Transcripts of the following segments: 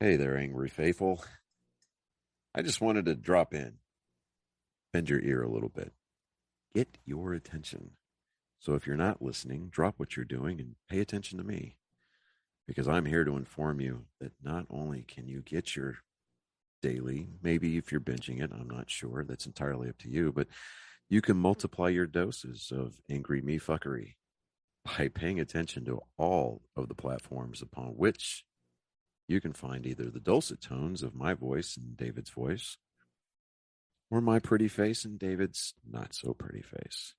Hey there, angry faithful. I just wanted to drop in, bend your ear a little bit, get your attention. So if you're not listening, drop what you're doing and pay attention to me because I'm here to inform you that not only can you get your daily, maybe if you're binging it, I'm not sure, that's entirely up to you, but you can multiply your doses of angry me fuckery by paying attention to all of the platforms upon which you can find either the dulcet tones of my voice and David's voice or my pretty face and David's not so pretty face.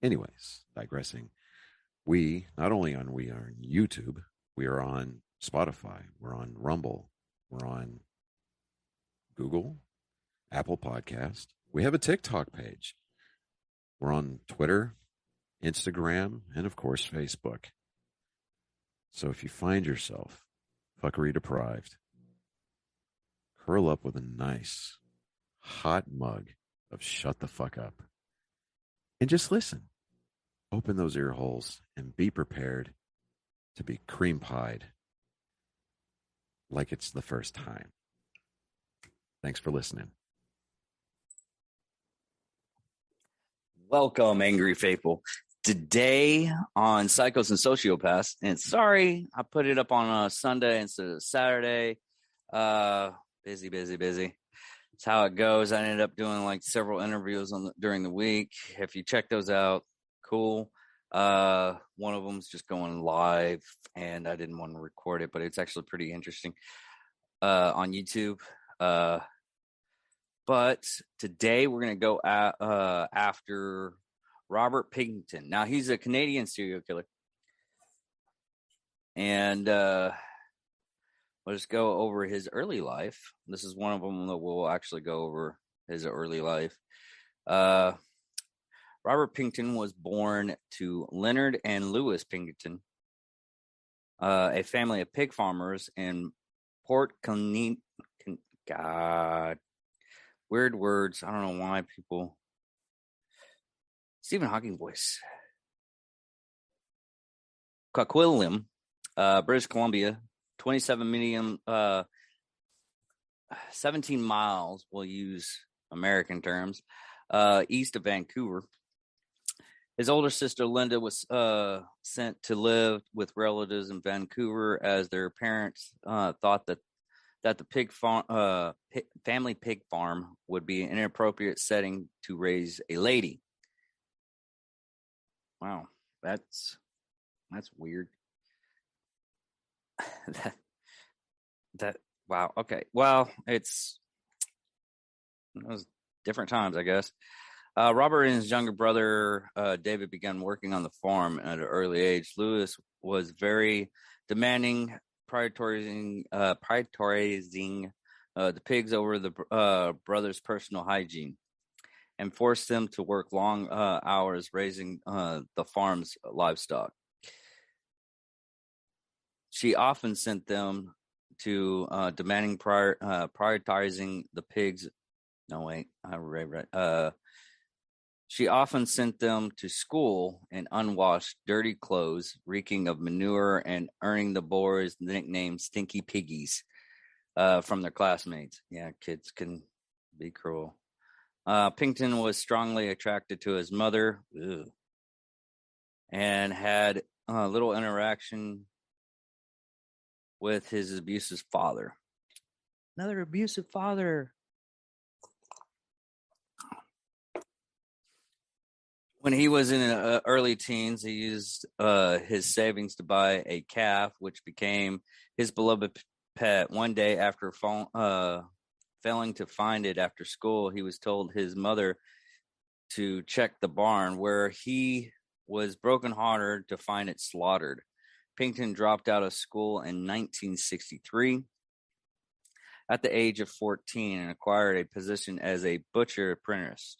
Anyways, digressing, we not only we are on YouTube, we are on Spotify, we're on Rumble, we're on Google, Apple Podcast. We have a TikTok page. We're on Twitter, Instagram, and of course Facebook. So if you find yourself fuckery deprived, curl up with a nice hot mug of shut the fuck up and just listen. Open those ear holes and be prepared to be cream pied like it's the first time. Thanks for listening. Welcome, angry faithful. Today on Psychos and Sociopaths, and sorry I put it up on a Sunday instead of Saturday. Busy. It's how it goes. I ended up doing like several interviews during the week. If you check those out, cool. One of them's just going live, and I didn't want to record it, but it's actually pretty interesting on YouTube. But today we're going to go after Robert Pickton. Now, he's a Canadian serial killer. And we'll just go over his early life. This is one of them that we'll actually go over his early life. Robert Pickton was born to Leonard and Louis Pickton, a family of pig farmers in Port Connect. God. Weird words. I don't know why people. Stephen Hawking voice. Coquitlam, British Columbia, 17 miles. We'll use American terms. East of Vancouver. His older sister Linda was sent to live with relatives in Vancouver as their parents thought that the pig farm, family pig farm would be an inappropriate setting to raise a lady. Wow, that's weird. Wow. Okay. Well, it was different times, I guess. Robert and his younger brother David began working on the farm at an early age. Louis was very demanding, prioritizing the pigs over the brother's personal hygiene, and forced them to work long hours raising the farm's livestock. She often sent them to demanding prioritizing the pigs. No, wait, I read right. She often sent them to school in unwashed, dirty clothes, reeking of manure, and earning the boys the nickname Stinky Piggies from their classmates. Yeah, kids can be cruel. Pickton was strongly attracted to his mother and had little interaction with his abusive father. Another abusive father. When he was in early teens, he used his savings to buy a calf, which became his beloved pet. One day, after failing to find it after school, he was told his mother to check the barn, where he was brokenhearted to find it slaughtered. Pickton dropped out of school in 1963 at the age of 14 and acquired a position as a butcher apprentice.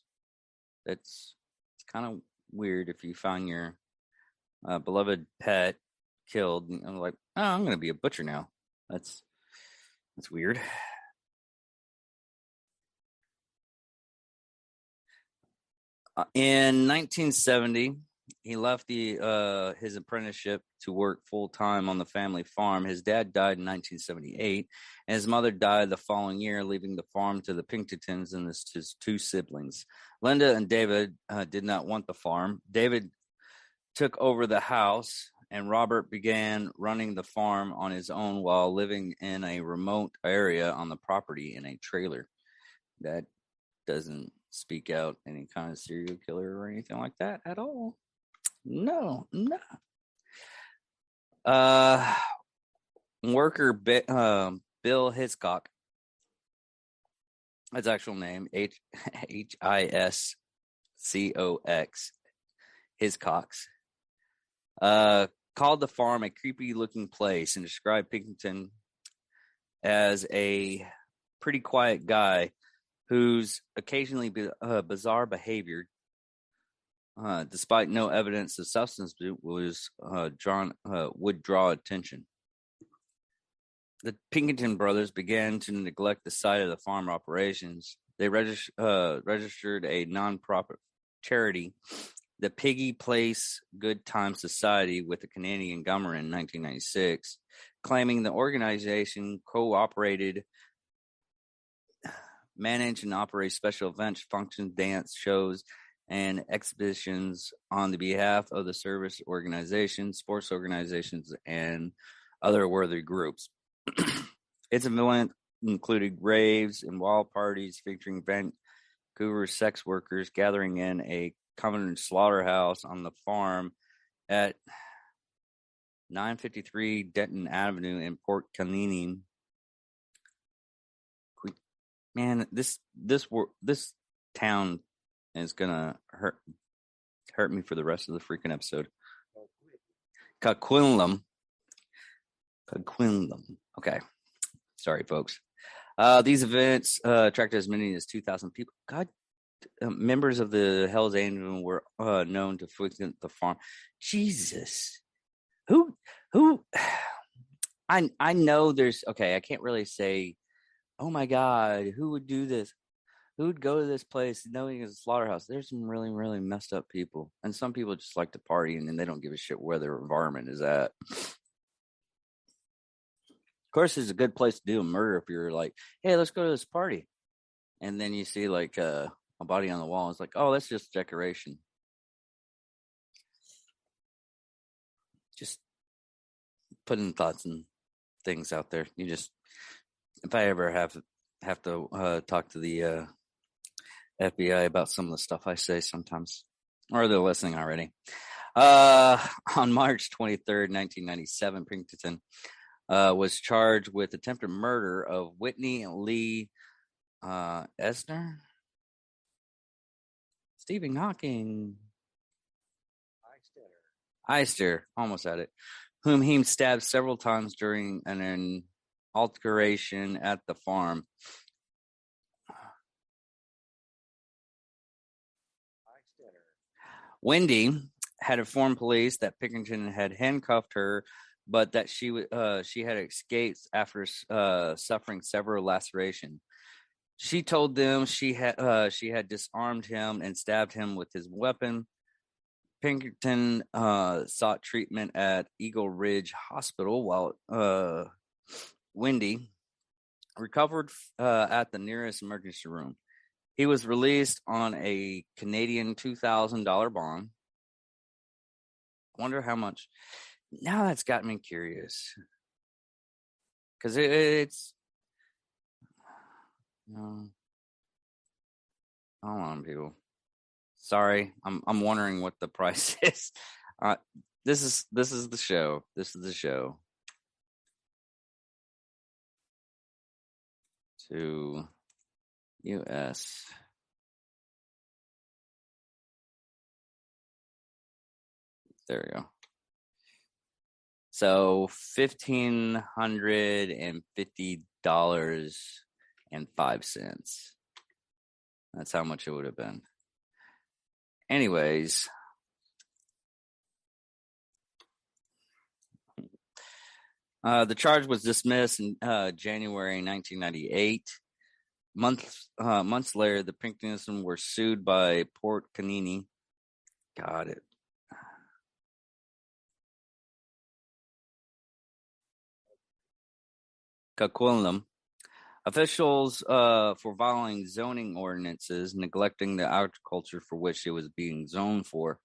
It's kind of weird if you find your beloved pet killed and I'm like, oh, I'm going to be a butcher now. That's weird. In 1970, he left his apprenticeship to work full-time on the family farm. His dad died in 1978, and his mother died the following year, leaving the farm to the Pinkertons and his two siblings. Linda and David did not want the farm. David took over the house, and Robert began running the farm on his own while living in a remote area on the property in a trailer. That doesn't speak out any kind of serial killer or anything like that at all. No. Worker Bill Hiscock, his actual name, Hiscox, Hiscox, called the farm a creepy-looking place and described Pickton as a pretty quiet guy whose occasionally bizarre behavior, despite no evidence of substance abuse, would draw attention. The Pickton brothers began to neglect the site of the farm operations. They registered a non-profit charity, the Piggy Place Good Time Society, with the Canadian government in 1996, claiming the organization cooperated, manage and operate special events, functions, dance shows, and exhibitions on the behalf of the service organizations, sports organizations, and other worthy groups. Its event included raves and wild parties featuring Vancouver sex workers gathering in a common slaughterhouse on the farm at 953 Denton Avenue in Port Canini. Man, this town is gonna hurt me for the rest of the freaking episode. Coquitlam. Okay, sorry, folks. These events attracted as many as 2,000 people. God, members of the Hell's Angels were known to frequent the farm. Jesus, who? I know there's okay. I can't really say. Oh my God, who would do this? Who would go to this place knowing it's a slaughterhouse? There's some really, really messed up people. And some people just like to party and then they don't give a shit where their environment is at. Of course, it's a good place to do a murder if you're like, hey, let's go to this party. And then you see like a body on the wall. It's like, oh, that's just decoration. Just putting thoughts and things out there. If I ever have to talk to the FBI about some of the stuff I say sometimes, or they're listening already. On March 23rd, 1997, Pickton was charged with attempted murder of Whitney Lee Esner, Stephen Hawking, Eister, almost at it, whom he stabbed several times during an altercation at the farm. Wendy had informed police that Pickton had handcuffed her, but that she had escaped after suffering several lacerations. She told them she had disarmed him and stabbed him with his weapon. Pickton sought treatment at Eagle Ridge Hospital while Wendy recovered at the nearest emergency room. He was released on a Canadian $2,000 bond. I wonder how much. Now that's got me curious. Because it's... hold on, people. Sorry, I'm wondering what the price is. This is the show. This is the show. To US. There we go. So $1,550.05. That's how much it would have been. Anyways, the charge was dismissed in January 1998. Months later, the Pinkertons were sued by Port Canini. Got it. Coquitlam. Officials for violating zoning ordinances, neglecting the agriculture for which it was being zoned for,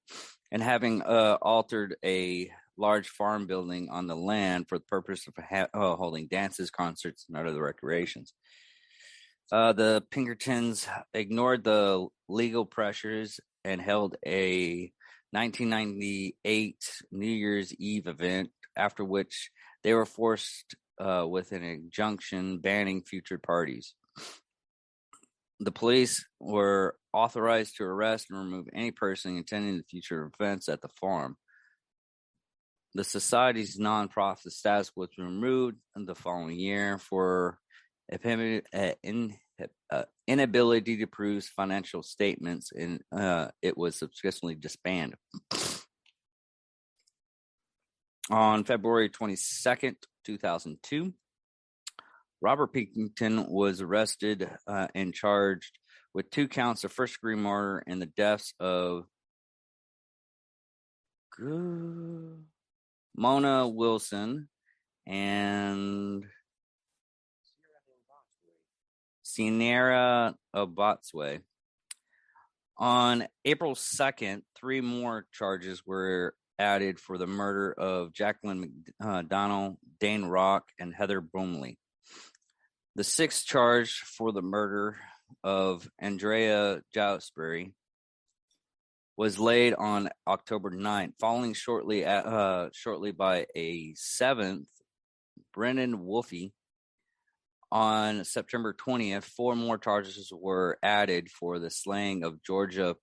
and having altered a large farm building on the land for the purpose of holding dances, concerts, and other recreations. The Pinkertons ignored the legal pressures and held a 1998 New Year's Eve event, after which they were forced with an injunction banning future parties. The police were authorized to arrest and remove any person attending the future events at the farm. The society's nonprofit status was removed in the following year for inability to produce financial statements, and it was subsequently disbanded. On February 22nd, 2002, Robert Pickton was arrested and charged with 2 counts of first-degree murder and the deaths of Mona Wilson and Ciara Obatswe. On April 2nd, 3 more charges were added for the murder of Jacqueline McDonald, Dane Rock, and Heather Bromley. The 6th charge for the murder of Andrea Jowsbury was laid on October 9th, following shortly by a 7th, Brendan Wolfe. On September 20th, 4 more charges were added for the slaying of Georgia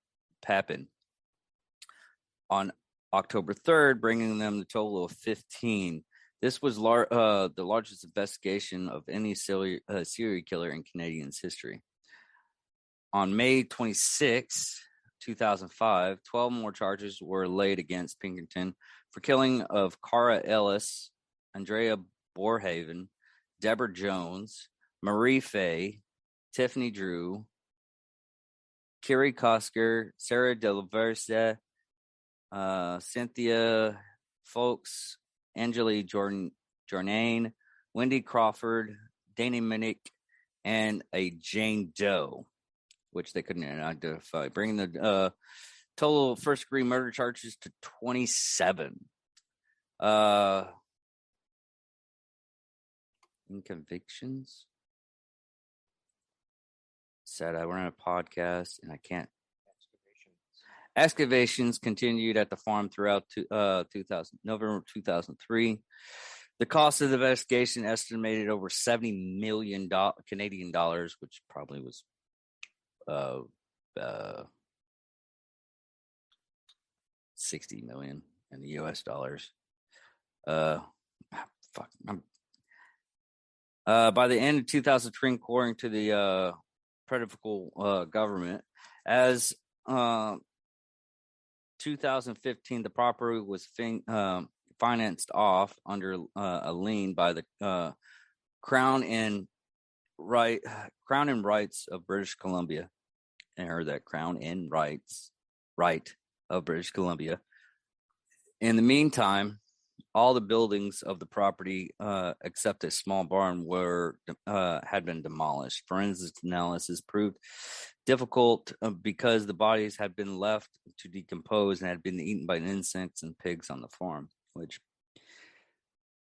Papin. On October 3rd, bringing them to a total of 15. This was the largest investigation of any serial killer in Canadians' history. On May 26, 2005, 12 more charges were laid against Pinkerton for killing of Cara Ellis, Andrea Borhaven, Deborah Jones, Marie Fay, Tiffany Drew, Kiri Kosker, Sarah Delaverse, Cynthia Folks, Angeli Jornane, Wendy Crawford, Danny Minnick, and a Jane Doe, which they couldn't identify, bringing the total first-degree murder charges to 27. In convictions. Said I ran a podcast and I can't. Excavations continued at the farm throughout November 2003. The cost of the investigation estimated over $70 million Canadian dollars, which probably was 60 million in the US dollars. By the end of 2003, according to the predictable government, as 2015, the property was financed off under a lien by the Crown and Rights of British Columbia. I heard that, Crown and Right of British Columbia. In the meantime, all the buildings of the property, except a small barn, had been demolished. Forensic analysis proved difficult because the bodies had been left to decompose and had been eaten by insects and pigs on the farm. Which,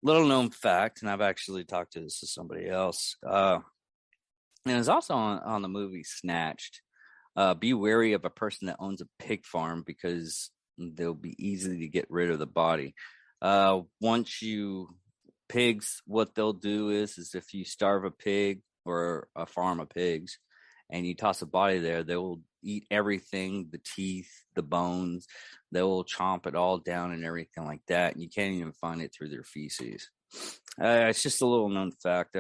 little known fact, and I've actually talked to somebody else, and it's also on the movie Snatched. Be wary of a person that owns a pig farm because they'll be easy to get rid of the body. Pigs, what they'll do is if you starve a pig or a farm of pigs and you toss a body there, they will eat everything, the teeth, the bones, they will chomp it all down and everything like that. And you can't even find it through their feces. It's just a little known fact.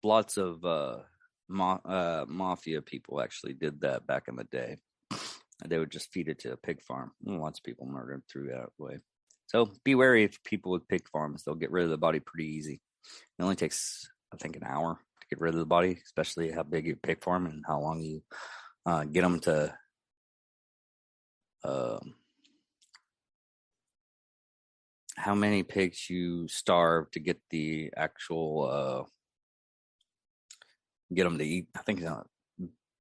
Lots of mafia people actually did that back in the day. They would just feed it to a pig farm. Lots of people murdered through that way. So be wary of people with pig farms. They'll get rid of the body pretty easy. It only takes, I think, an hour to get rid of the body, especially how big your pig farm and how long you get them to how many pigs you starve to get the actual get them to eat. I think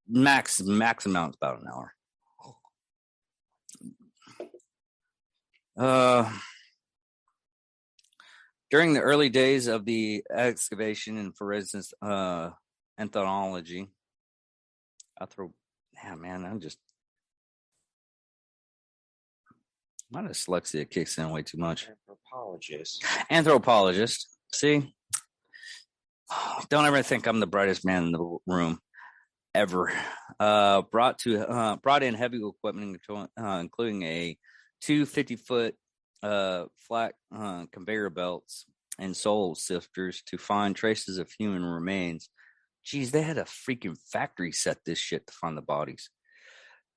max amount is about an hour. During the early days of the excavation in forensic anthropology, my dyslexia kicks in way too much. Anthropologist. See? Don't ever think I'm the brightest man in the room ever. Brought in heavy equipment, including a 250-foot flat conveyor belts and soul sifters to find traces of human remains. Geez, they had a freaking factory set this shit to find the bodies.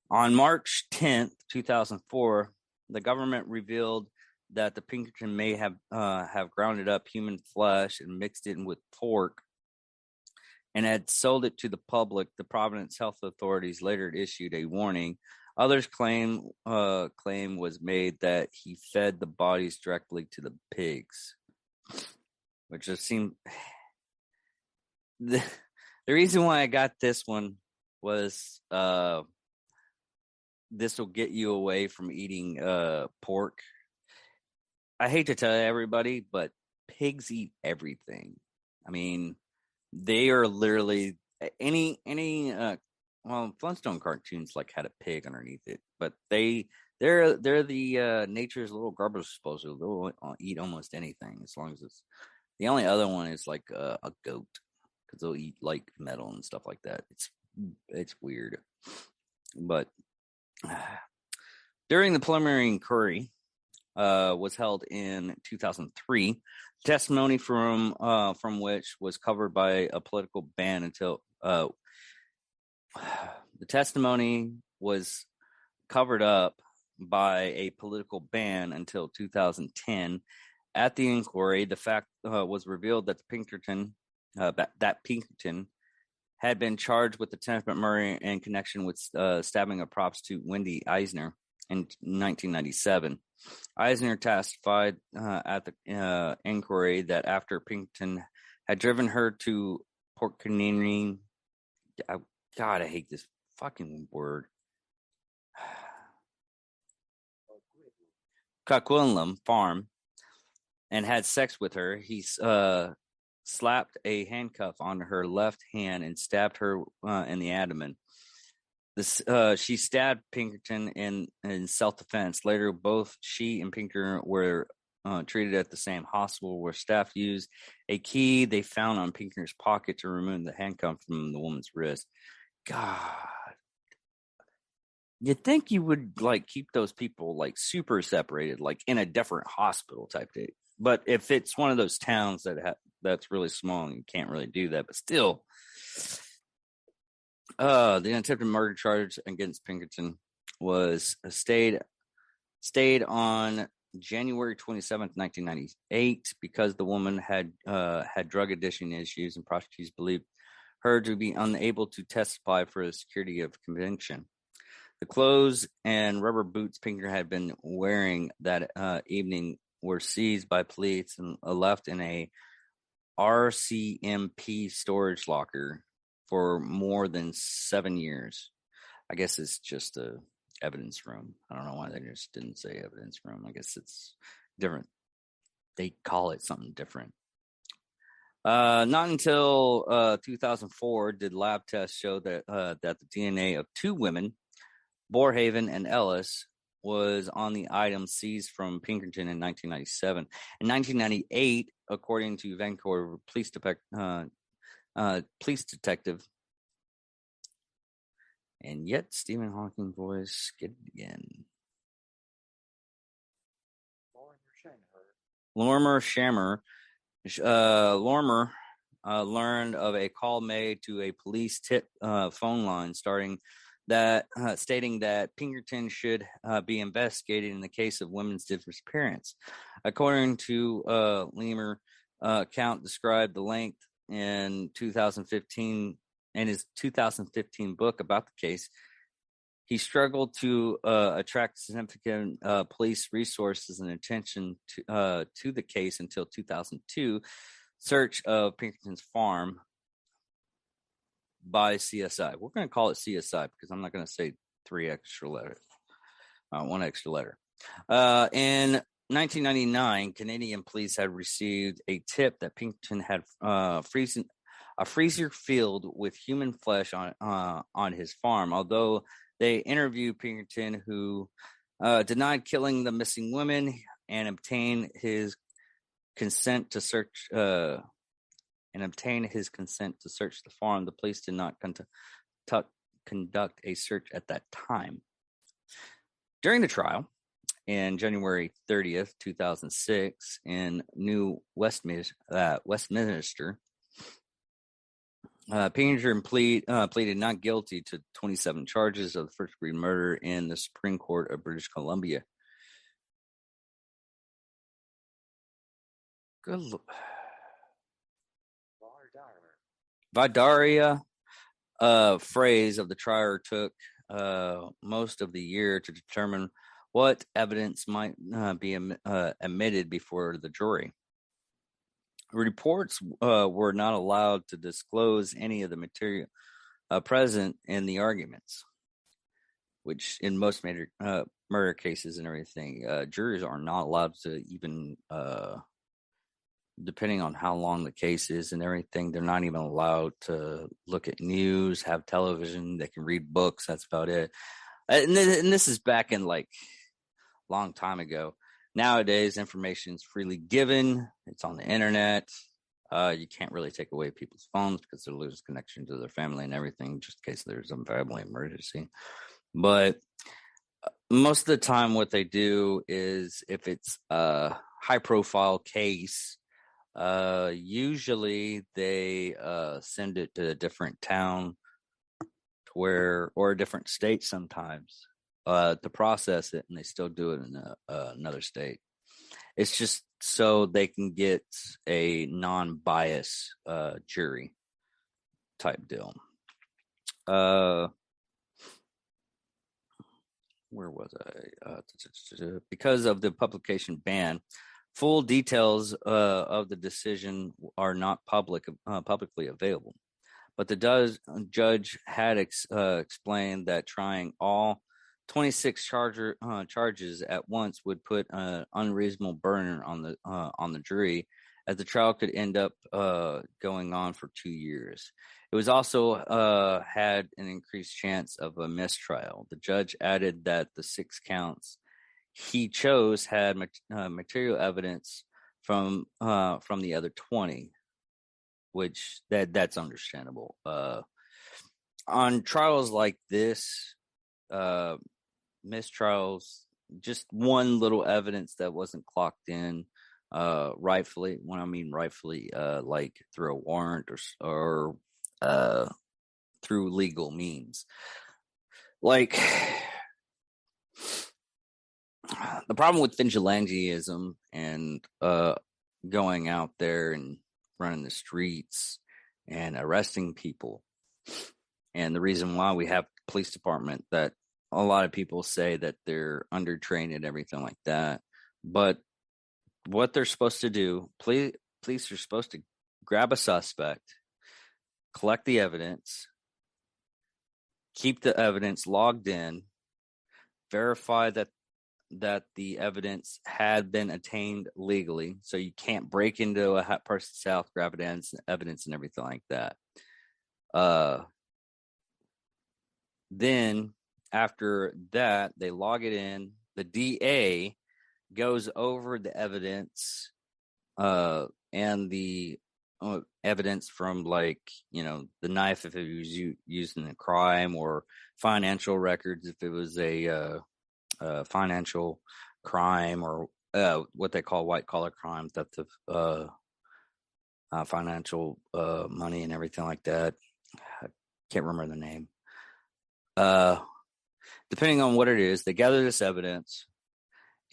On March 10th, 2004, the government revealed that the Pinkerton may have grounded up human flesh and mixed it with pork and had sold it to the public. The Providence health authorities later issued a warning. Others claim was made that he fed the bodies directly to the pigs, which just seemed. The reason why I got this one was this will get you away from eating pork. I hate to tell everybody, but pigs eat everything. I mean, they are literally any Flintstone cartoons like had a pig underneath it, but they're the nature's little garbage disposal. They'll eat almost anything as long as it's. The only other one is like a goat, because they'll eat like metal and stuff like that. It's weird, but during the preliminary inquiry was held in 2003. Testimony from which was covered by a political ban until the testimony was covered up by a political ban until 2010. At the inquiry, the fact was revealed that Pinkerton had been charged with attempted murder in connection with stabbing a prostitute, Wendy Eisner, in 1997. Eisner testified at the inquiry that after Pickton had driven her to Port Canary, God, I hate this fucking word, Coquitlam Farm, and had sex with her, he slapped a handcuff on her left hand and stabbed her in the abdomen. She stabbed Pinkerton in self-defense. Later, both she and Pinkerton were treated at the same hospital, where staff used a key they found on Pinkerton's pocket to remove the handcuff from the woman's wrist. God, you'd think you would like keep those people like super separated, like in a different hospital type thing. But if it's one of those towns that's really small, and you can't really do that. But still. The attempted murder charge against Pinkerton was stayed on January 27th, 1998, because the woman had drug addiction issues, and prosecutors believed her to be unable to testify for the security of conviction. The clothes and rubber boots Pinkerton had been wearing that evening were seized by police and left in a RCMP storage locker for more than 7 years. I guess it's just a evidence room. I don't know why they just didn't say evidence room. I guess it's different. They call it something different. Not until 2004 did lab tests show that the DNA of two women, Borehaven and Ellis, was on the item seized from Pinkerton in 1997. In 1998, according to Vancouver police detective, and yet Stephen Hawking voice, get it again. Lorimer Shammer. Lorimer learned of a call made to a police tip phone line stating that Pinkerton should be investigated in the case of women's disappearance. According to Lemur, Count described the length in 2015 in his 2015 book about the case. He struggled to attract significant police resources and attention to the case until 2002. Search of Pinkerton's farm by CSI. We're going to call it CSI because I'm not going to say one extra letter. In 1999, Canadian police had received a tip that Pickton had a freezer filled with human flesh on his farm. Although they interviewed Pickton, who denied killing the missing women and obtained his consent to search the farm, the police did not conduct a search at that time. During the trial, in January 30th, 2006, in New Westminster, Pickton pleaded not guilty to 27 charges of first-degree murder in the Supreme Court of British Columbia. Good. Vidaria phrase of the trial took most of the year to determine what evidence might be admitted before the jury. Reports were not allowed to disclose any of the material present in the arguments, which in most major murder cases and everything, juries are not allowed to even, depending on how long the case is and everything, they're not even allowed to look at news, have television. They can read books. That's about it. And this is back in like long time ago. Nowadays, information is freely given. It's on the internet. You can't really take away people's phones because they'll lose connection to their family and everything, just in case there's a family emergency. But most of the time, what they do is if it's a high-profile case, usually they send it to a different town or a different state sometimes to process it, and they still do it in another state. It's just so they can get a non-bias jury type deal. Where was I? Because of the publication ban, full details of the decision are not publicly available. But the judge had explained that trying all 26 charges at once would put an unreasonable burden on the jury, as the trial could end up going on for 2 years. It was also had an increased chance of a mistrial. The judge added that the 6 counts he chose had material evidence from the other 20, which that's understandable. On trials like this, mistrials, just one little evidence that wasn't clocked in rightfully. When I mean rightfully, like through a warrant or through legal means. Like, the problem with vigilantism and going out there and running the streets and arresting people, and the reason why we have a police department that a lot of people say that they're undertrained and everything like that, but what they're supposed to do, police are supposed to grab a suspect, collect the evidence, keep the evidence logged in, verify that the evidence had been attained legally, so you can't break into a person's house, grab evidence and everything like that. Then after that, they log it in. The DA goes over the evidence and the evidence from, like, the knife if it was used in a crime, or financial records if it was a financial crime, or what they call white collar crime, theft of financial money and everything like that. I can't remember the name. Depending on what it is, they gather this evidence,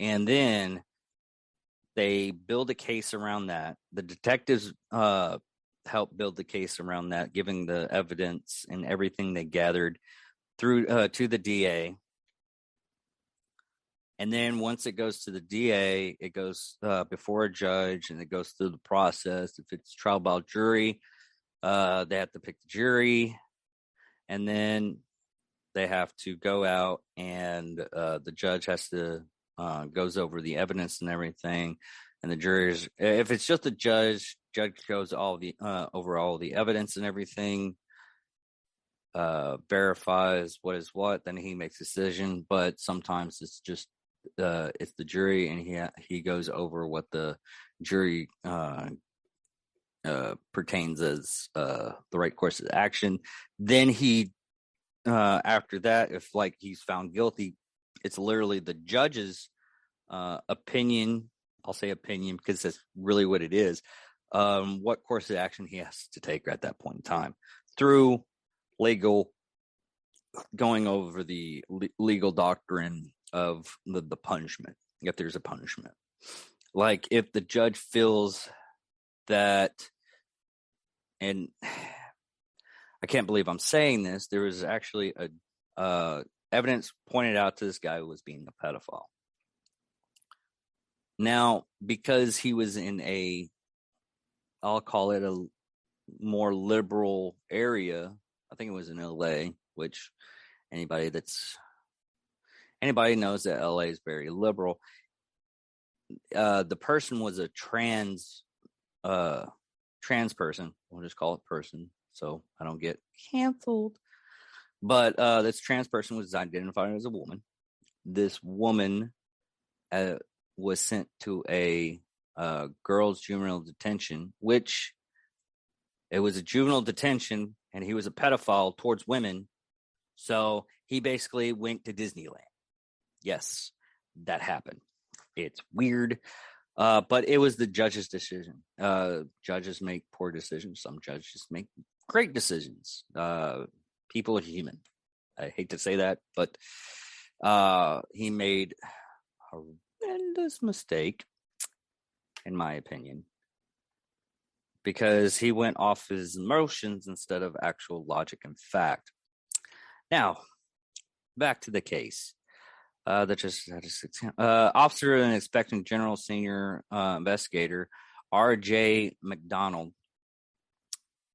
and then they build a case around that. The detectives help build the case around that, giving the evidence and everything they gathered through to the DA. And then once it goes to the DA, it goes before a judge, and it goes through the process. If it's trial by jury, they have to pick the jury. and then they have to go out, and the judge has to goes over the evidence and everything, and the jury's, if it's just the judge goes over all the evidence and everything, verifies what is what, then he makes a decision. But sometimes it's just it's the jury, and he goes over what the jury pertains as the right course of action. Then he after that, if like he's found guilty, it's literally the judge's opinion. I'll say opinion because that's really what it is. What course of action he has to take at that point in time through legal, going over the legal doctrine of the punishment, if there's a punishment. Like if the judge feels that, and I can't believe I'm saying this, there was actually a evidence pointed out to this guy who was being a pedophile. Now, because he was in I'll call it a more liberal area, I think it was in LA, which anybody knows that LA is very liberal. The person was a trans person. We'll just call it person, so I don't get canceled. But this trans person was identified as a woman. This woman was sent to a girls' juvenile detention, which it was a juvenile detention, and he was a pedophile towards women. So he basically went to Disneyland. Yes, that happened. It's weird, but it was the judge's decision. Judges make poor decisions. Some judges make great decisions. People are human. I hate to say that, but he made a horrendous mistake, in my opinion, because he went off his emotions instead of actual logic and fact. Now, back to the case. Officer and Inspector General Senior Investigator R.J. McDonald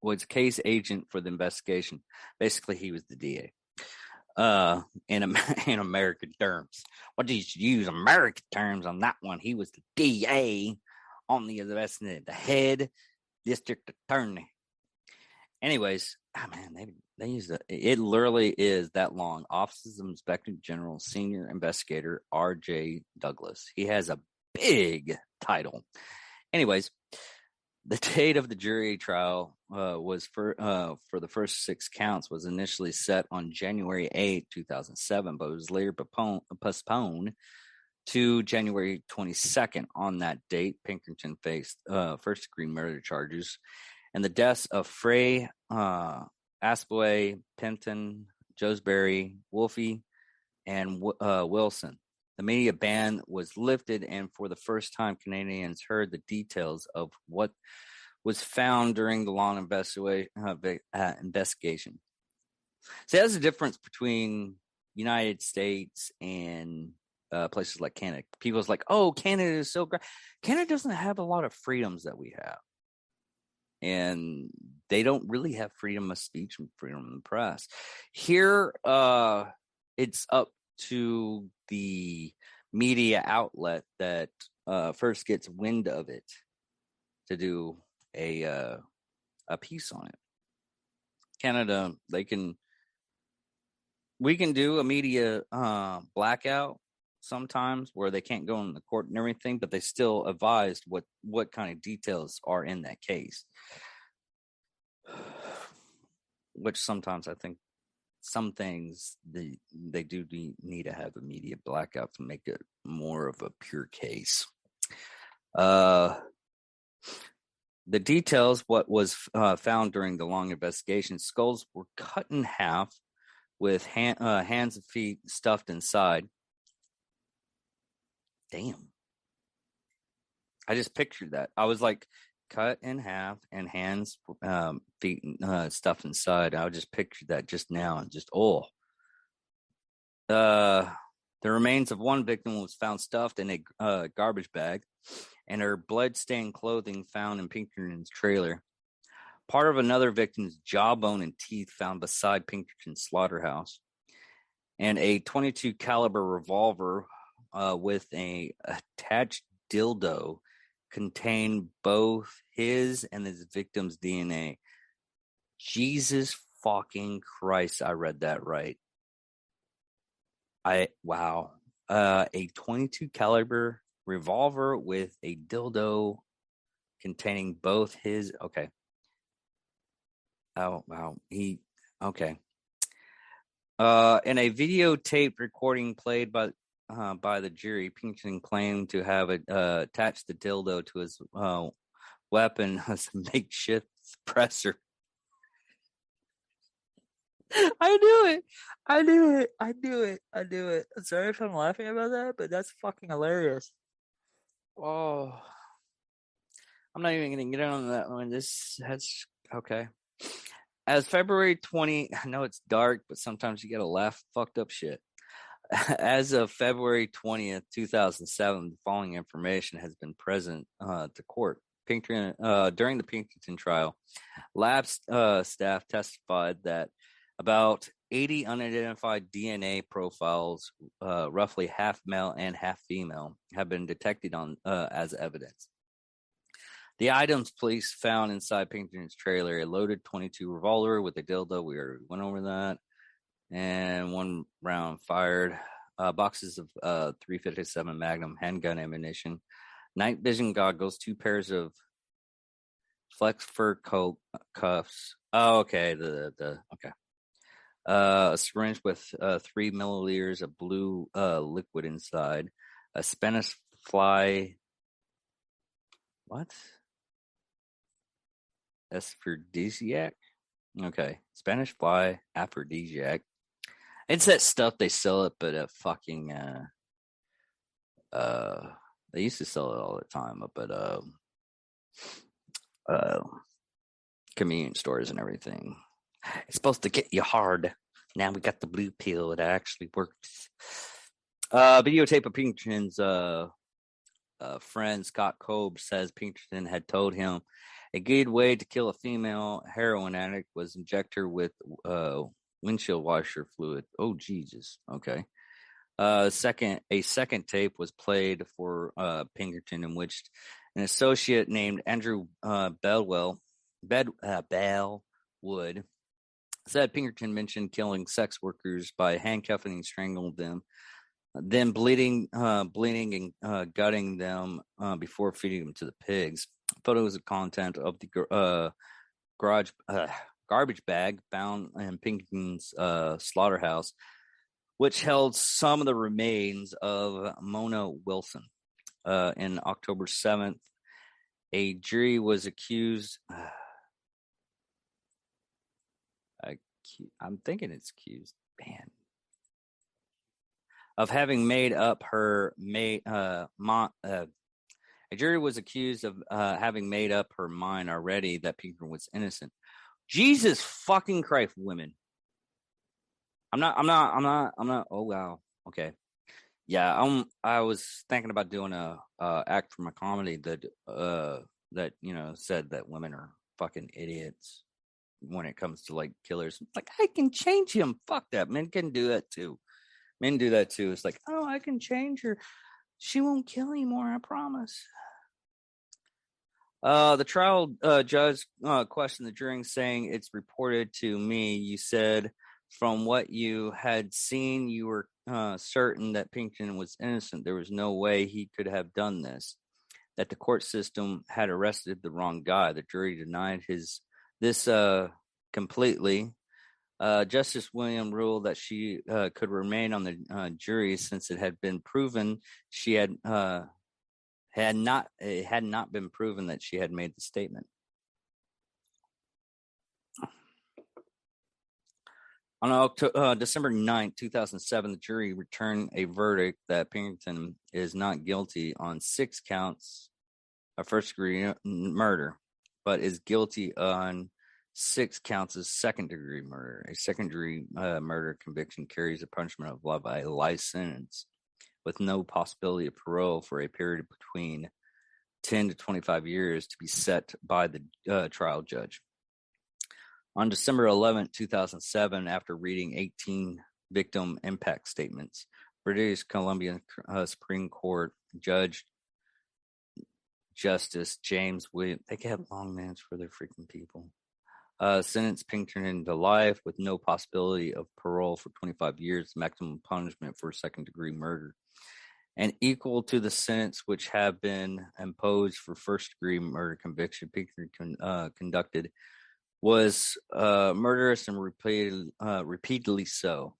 was case agent for the investigation. Basically, he was the DA. In American terms. What did you use American terms on that one? He was the DA on the investigation, the head district attorney. Anyways, they used it literally is that long. Office of Inspector General Senior Investigator R.J. Douglas. He has a big title. Anyways, the date of the jury trial was for the first 6 counts was initially set on January 8, 2007, but it was later postponed to January 22nd. On that date, Pinkerton faced first-degree murder charges, and the deaths of Frey, Aspaway, Pickton, Joesbury, Wolfe, and Wilson. The media ban was lifted, and for the first time, Canadians heard the details of what was found during the long investigation. See, that's the difference between United States and places like Canada. People's like, oh, Canada is so great. Canada doesn't have a lot of freedoms that we have. And they don't really have freedom of speech and freedom of the press. Here, it's up to the media outlet that first gets wind of it to do a piece on it. Canada, we can do a media blackout sometimes where they can't go in the court and everything, but they still advised what kind of details are in that case. Which sometimes I think some things they do need to have a media blackout to make it more of a pure case. The details, what was found during the long investigation: skulls were cut in half with hands and feet stuffed inside. Damn. I just pictured that. I was like, cut in half and hands, feet stuffed inside. I just pictured that just now and just, the remains of one victim was found stuffed in a garbage bag, and her blood-stained clothing found in Pinkerton's trailer. part of another victim's jawbone and teeth found beside Pinkerton's slaughterhouse, and a .22 caliber revolver with a attached dildo contained both his and his victim's DNA. Jesus fucking Christ, I read that right. Wow. A .22 caliber revolver with a dildo containing both his. Okay. Oh wow. Okay. In a videotape recording played by the jury, Pinkerton claimed to have attached the dildo to his weapon as a makeshift suppressor. I knew it. I'm sorry if I'm laughing about that, but that's fucking hilarious. Oh, I'm not even going to get on that one. That's okay. As February 20, I know it's dark, but sometimes you got to laugh fucked up shit. As of February 20th, 2007, the following information has been present to court. During the Pinkerton trial, lab staff testified that about 80 unidentified DNA profiles, roughly half male and half female, have been detected as evidence. The items police found inside Pinkerton's trailer: a loaded .22 revolver with a dildo. We already went over that. And 1 round fired. Boxes of .357 Magnum handgun ammunition, night vision goggles, 2 pairs of flex fur coat cuffs. Oh, okay. Okay. A syringe with 3 milliliters of blue liquid inside. A Spanish fly. What? Aphrodisiac? Okay. Spanish fly aphrodisiac. It's that stuff they sell up at a fucking they used to sell it all the time up at convenience stores and everything. It's supposed to get you hard. Now we got the blue pill. It actually works. Videotape of Pinkerton's friend Scott Cobb says Pinkerton had told him a good way to kill a female heroin addict was inject her with windshield washer fluid. Oh Jesus. Okay. A second tape was played for Pinkerton, in which an associate named Andrew Bellwood said Pinkerton mentioned killing sex workers by handcuffing and strangling them, then bleeding and gutting them before feeding them to the pigs. Photos of content of the garbage bag found in Pinkerton's slaughterhouse, which held some of the remains of Mona Wilson. In October 7th, a jury was accused. I'm thinking it's accused. Man. Of having made up her a jury was accused of having made up her mind already that Pinkerton was innocent. Jesus fucking Christ, women. I'm not. Oh wow. Okay. Yeah. I was thinking about doing a act for my comedy that said that women are fucking idiots when it comes to like killers. Like, I can change him. Fuck that. Men can do that too. Men do that too. It's like, oh, I can change her. She won't kill anymore. I promise. The trial judge questioned the jury, saying, "It's reported to me you said from what you had seen, you were certain that Pinkerton was innocent. There was no way he could have done this, that the court system had arrested the wrong guy." The jury denied this completely. Justice William ruled that she could remain on the jury since it had been proven she had not been proven that she had made the statement. On December 9th, 2007, the jury returned a verdict that Pinkerton is not guilty on 6 counts of first-degree murder, but is guilty on 6 counts of second-degree murder. A second-degree murder conviction carries a punishment of a life sentence with no possibility of parole for a period between 10 to 25 years to be set by the trial judge. On December 11, 2007, after reading 18 victim impact statements, British Columbia Supreme Court Judge Justice James Williams, they have long names for their freaking people, sentenced Pickton to life with no possibility of parole for 25 years, maximum punishment for second-degree murder, and equal to the sentence which have been imposed for first-degree murder conviction. Pickton conducted was murderous and repeatedly so.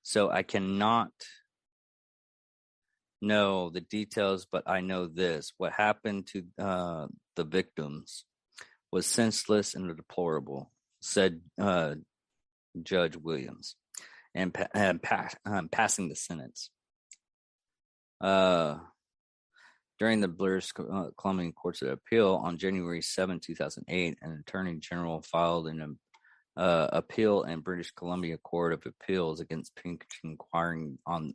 So I cannot know the details, but I know this. What happened to the victims was senseless and deplorable, said Judge Williams, and passing the sentence. During the British Columbian Courts of Appeal on January 7, 2008, an attorney general filed an appeal in British Columbia Court of Appeals against Pickton, inquiring on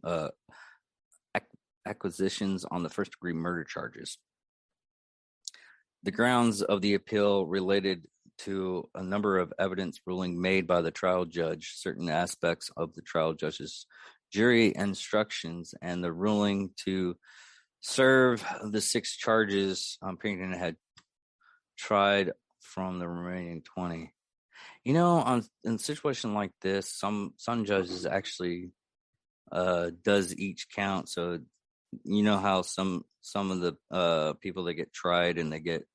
acquisitions on the first-degree murder charges. The grounds of the appeal related to a number of evidence ruling made by the trial judge, certain aspects of the trial judge's jury instructions, and the ruling to serve the 6 charges Pickton had tried from the remaining 20. You know, in a situation like this, some judges actually does each count. So you know how some of the people that get tried and they get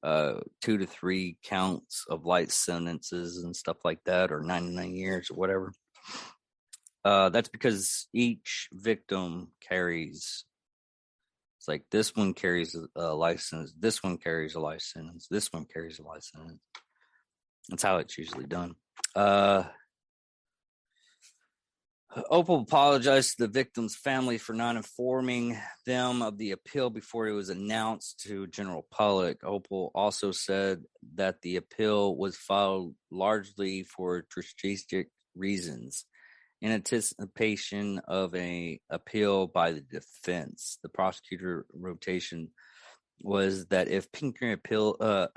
2 to 3 counts of light sentences and stuff like that, or 99 years or whatever. That's because each victim carries. It's like this one carries a life sentence, this one carries a life sentence, this one carries a life sentence. That's how it's usually done. Opal apologized to the victim's family for not informing them of the appeal before it was announced to general public. Opal also said that the appeal was filed largely for strategic reasons, in anticipation of an appeal by the defense. The prosecutor rotation was that if Pickton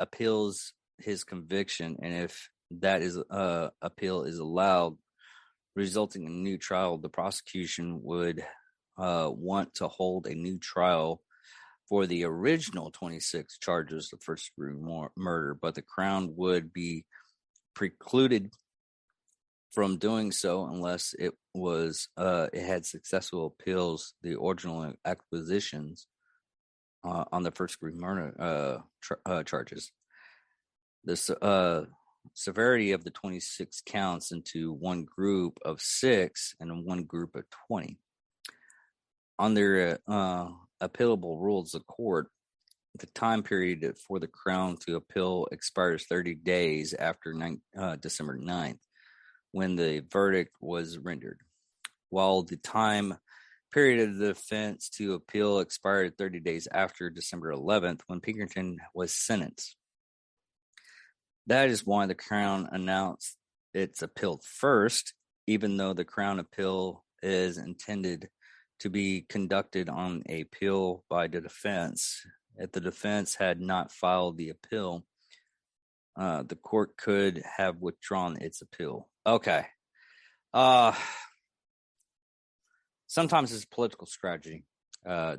appeals his conviction, and if that appeal is allowed, resulting in a new trial, the prosecution would want to hold a new trial for the original 26 charges of first-degree murder, but the Crown would be precluded from doing so unless it had successful appeals the original acquisitions on the first-degree murder charges. The severity of the 26 counts into one group of 6 and one group of 20. On their appealable rules of court, the time period for the Crown to appeal expires 30 days after December 9th, when the verdict was rendered, while the time period of the defense to appeal expired 30 days after December 11th, when Pickton was sentenced. That is why the Crown announced its appeal first, even though the Crown appeal is intended to be conducted on an appeal by the defense. If the defense had not filed the appeal, the court could have withdrawn its appeal. Okay. Sometimes it's political strategy,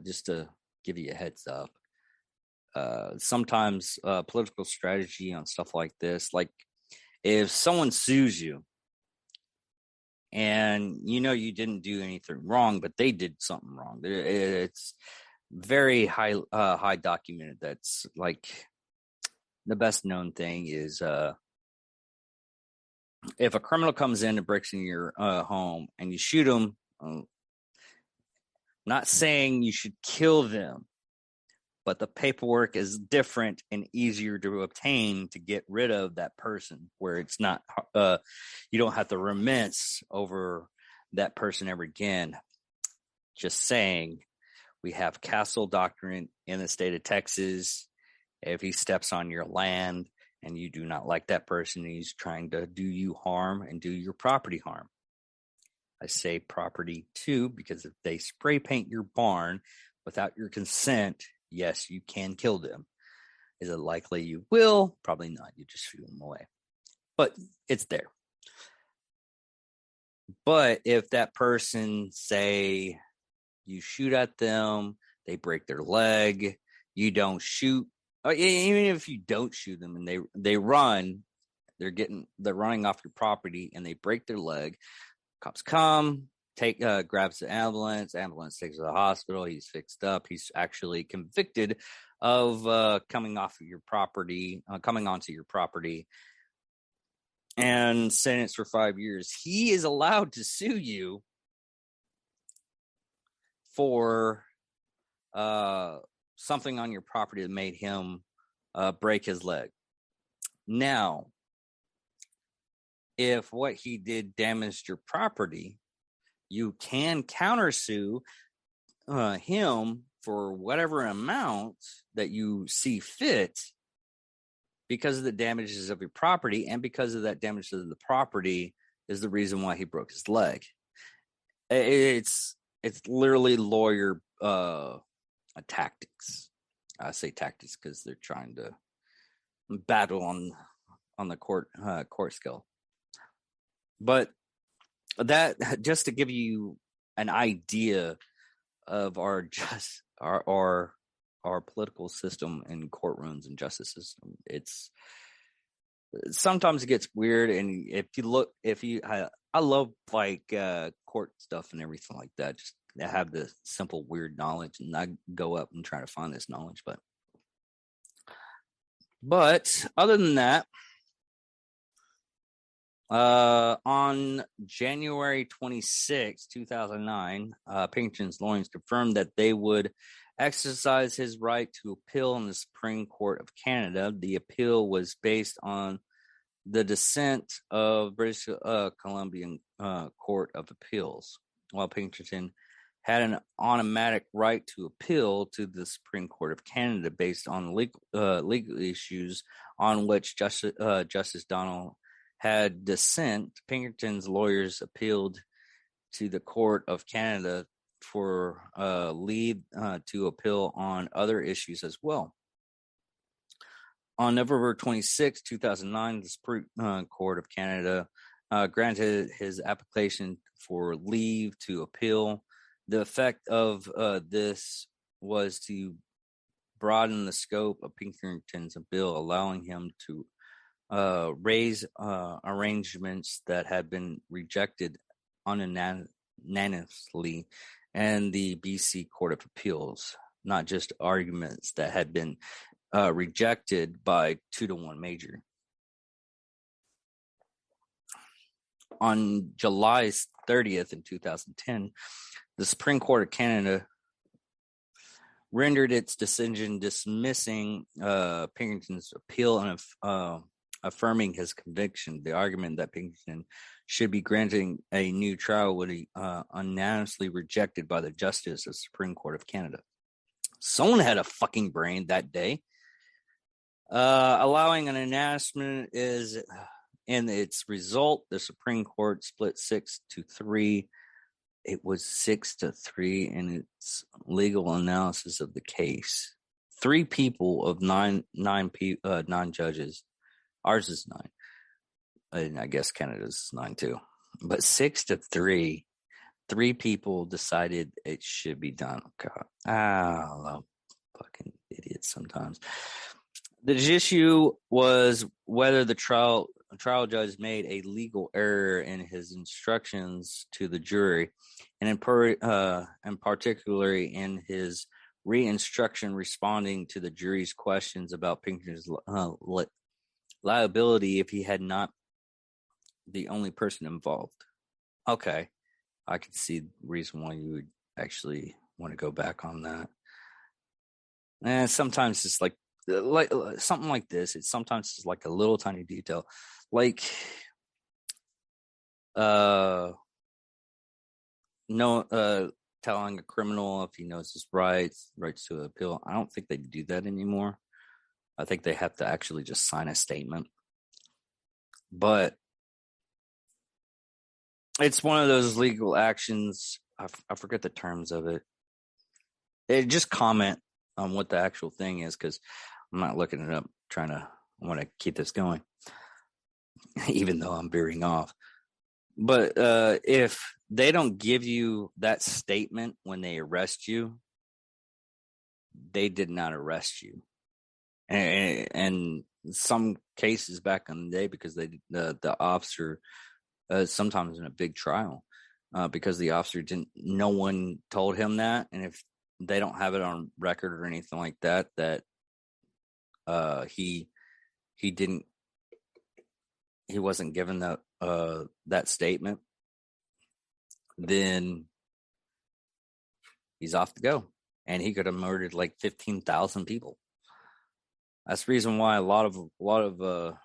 just to give you a heads up. Sometimes political strategy on stuff like this, like if someone sues you and you know you didn't do anything wrong, but they did something wrong, it's very high documented. That's like the best known thing is if a criminal comes in and breaks into your home and you shoot them, not saying you should kill them, but the paperwork is different and easier to obtain to get rid of that person, where it's not, you don't have to reminisce over that person ever again. Just saying, we have castle doctrine in the state of Texas. If he steps on your land and you do not like that person, he's trying to do you harm and do your property harm. I say property too, because if they spray paint your barn without your consent, yes, you can kill them. Is it likely you will? Probably not. You just shoot them away. but it's there. But if that person, say, you shoot at them, they break their leg, you don't shoot, even if you don't shoot them and they run, they're running off your property and they break their leg, cops come, grabs the ambulance takes to the hospital, he's fixed up, he's actually convicted of coming onto your property and sentenced for 5 years. He is allowed to sue you for something on your property that made him break his leg. Now, if what he did damaged your property, you can countersue him for whatever amount that you see fit because of the damages of your property, and because of that damage to the property is the reason why he broke his leg. It's literally lawyer tactics. I say tactics because they're trying to battle on the court scale. But that, just to give you an idea of our political system and courtrooms and justice system, sometimes it gets weird. And I love like court stuff and everything like that. Just to have the simple weird knowledge, and I go up and try to find this knowledge. But other than that, on January 26, 2009, Pickton's lawyers confirmed that they would exercise his right to appeal in the Supreme Court of Canada. The appeal was based on the dissent of British Columbian Court of Appeals, while Pickton had an automatic right to appeal to the Supreme Court of Canada based on legal issues on which Justice Donald had dissent. Pinkerton's lawyers appealed to the Court of Canada for leave to appeal on other issues as well. On November 26, 2009, the Supreme Court of Canada granted his application for leave to appeal. The effect of this was to broaden the scope of Pinkerton's appeal, allowing him to raise arrangements that had been rejected unanimously in the BC Court of Appeals, not just arguments that had been rejected by 2-1 major. On July 30th in 2010, the Supreme Court of Canada rendered its decision dismissing Pinkerton's appeal and affirming his conviction. The argument that Pickton should be granting a new trial would be unanimously rejected by the Justice of the Supreme Court of Canada. Someone had a fucking brain that day. Allowing an announcement is, in its result, the Supreme Court split 6-3. It was 6-3 in its legal analysis of the case. 3 people of nine judges. Ours is 9. And I guess Canada's 9 too. But 6-3, 3 people decided it should be done. God, I love fucking idiots sometimes. The issue was whether the trial judge made a legal error in his instructions to the jury, and particularly in his re-instruction responding to the jury's questions about Pinkerton's liability if he had not the only person involved. Okay, I could see the reason why you would actually want to go back on that. And sometimes it's like something like this. It's sometimes it's like a little tiny detail, like telling a criminal if he knows his rights to appeal. I don't think they do that anymore. I think they have to actually just sign a statement. But it's one of those legal actions. I forget the terms of it. They just comment on what the actual thing is, because I'm not looking it up. I want to keep this going. even though I'm veering off. But if they don't give you that statement when they arrest you, they did not arrest you. And some cases back in the day, because the officer, sometimes in a big trial, because the officer no one told him that, and if they don't have it on record or anything like that, that he wasn't given that statement, then he's off to go, and he could have murdered like 15,000 people. That's the reason why a lot of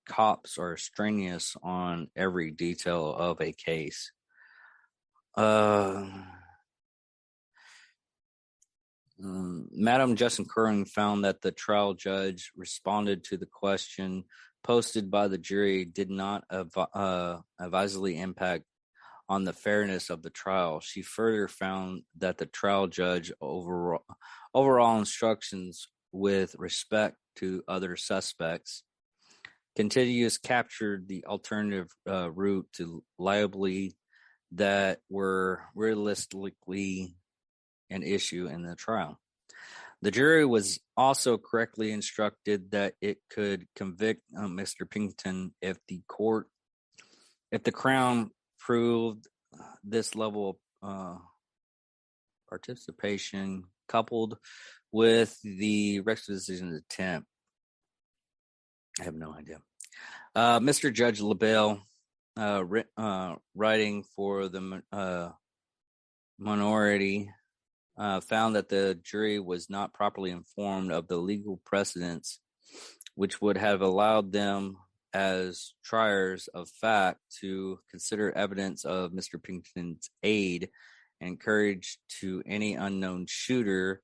cops are strenuous on every detail of a case. Madam Justin Curran found that the trial judge responded to the question posted by the jury did not advisedly impact on the fairness of the trial. She further found that the trial judge overall instructions with respect to other suspects continuous captured the alternative route to liability that were realistically an issue in the trial. The jury was also correctly instructed that it could convict Mr. Pickton if the Crown proved this level of participation coupled with the requisition attempt. I have no idea. Mr. Judge LaBelle, writing for the minority, found that the jury was not properly informed of the legal precedents which would have allowed them as triers of fact to consider evidence of Mr. Pickton's aid and encourage to any unknown shooter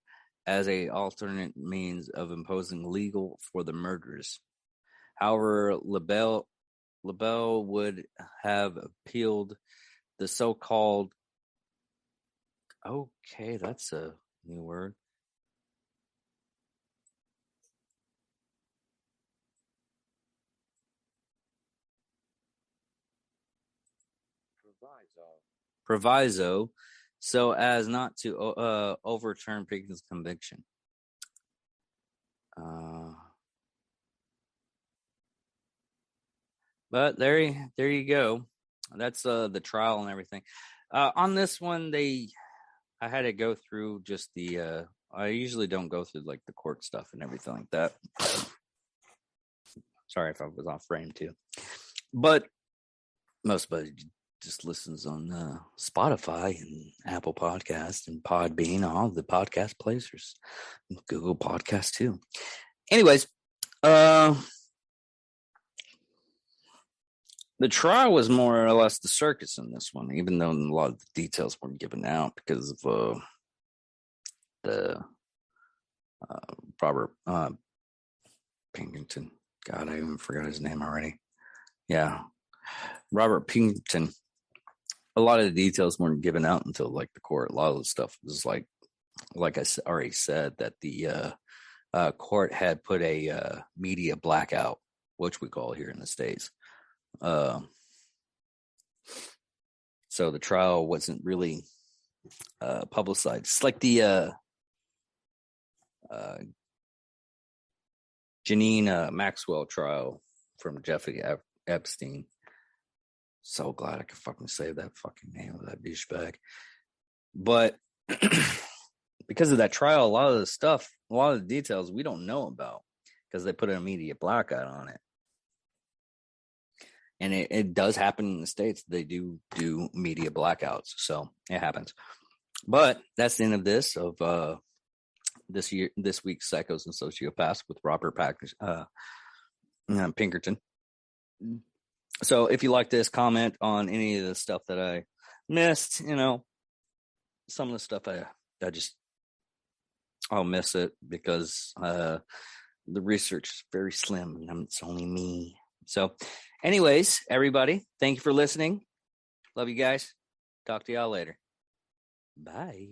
as a alternate means of imposing legal for the murders. However, LaBelle would have appealed the so-called, okay, that's a new word, proviso, so as not to overturn Pickton's conviction. But there you go. That's the trial and everything. On this one, I had to go through just the. I usually don't go through like the court stuff and everything like that. Sorry if I was off frame too, but most of it just listens on Spotify and Apple Podcast and Podbean, all the podcast players, Google Podcast too. Anyways, the trial was more or less the circus in this one, even though a lot of the details weren't given out because of the Robert Pickton. God, I even forgot his name already. Yeah, Robert Pickton. A lot of the details weren't given out until like the court. A lot of the stuff was like I already said, that the court had put a media blackout, which we call here in the States. So the trial wasn't really publicized. It's like the Janine Maxwell trial from Jeffrey Epstein. So glad I could fucking say that fucking name of that douchebag. But because of that trial, a lot of the details we don't know about because they put an immediate blackout on it. And it does happen in the States. They do media blackouts. So it happens. But that's the end of this week's Psychos and Sociopaths with Robert Pinkerton. So if you like this, comment on any of the stuff that I missed. Some of the stuff I'll miss it because the research is very slim and it's only me. So anyways, everybody, thank you for listening. Love you guys. Talk to y'all later. Bye.